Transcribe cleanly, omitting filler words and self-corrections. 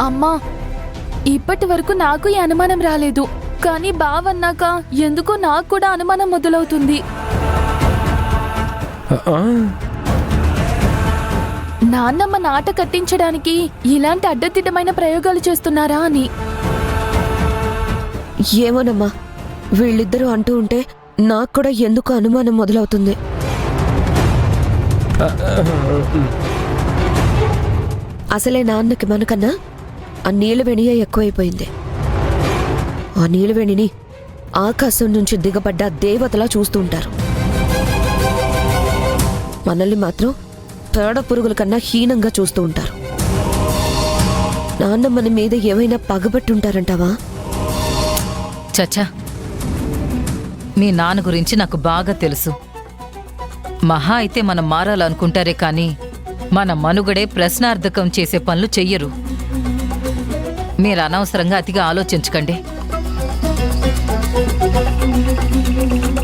అమ్మా, ఇప్పటి వరకు నాకు ఈ అనుమానం రాలేదు, కానీ బావన్నాక ఎందుకో నాకు కూడా అనుమానం మొదలవుతుంది. నాన్నమ్మ నాట కట్టించడానికి ఇలాంటి అడ్డదిడ్డమైన ప్రయోగాలు చేస్తున్నారా అని. ఏమోనమ్మా, వీళ్ళిద్దరూ అంటూ ఉంటే నాకు కూడా ఎందుకు అనుమానం మొదలవుతుంది. అసలే నాన్నకి మనకన్నా ఆ నీలవేణియే ఎక్కువైపోయింది. ఆ నీలవేణిని ఆకాశం నుంచి దిగబడ్డ దేవతలా చూస్తూ ఉంటారు. మనల్ని మాత్రం పేడ పురుగుల కన్నా హీనంగా చూస్తూ ఉంటారు. నాన్న మన మీద ఏమైనా పగబట్టుంటారంటావా? చచ్చా, మీ నాన్న గురించి నాకు బాగా తెలుసు. మహా అయితే మనం మారాలనుకుంటారే కానీ మన మనుగడే ప్రశ్నార్థకం చేసే పనులు చెయ్యరు. మీరు అనవసరంగా అతిగా ఆలోచించకండి.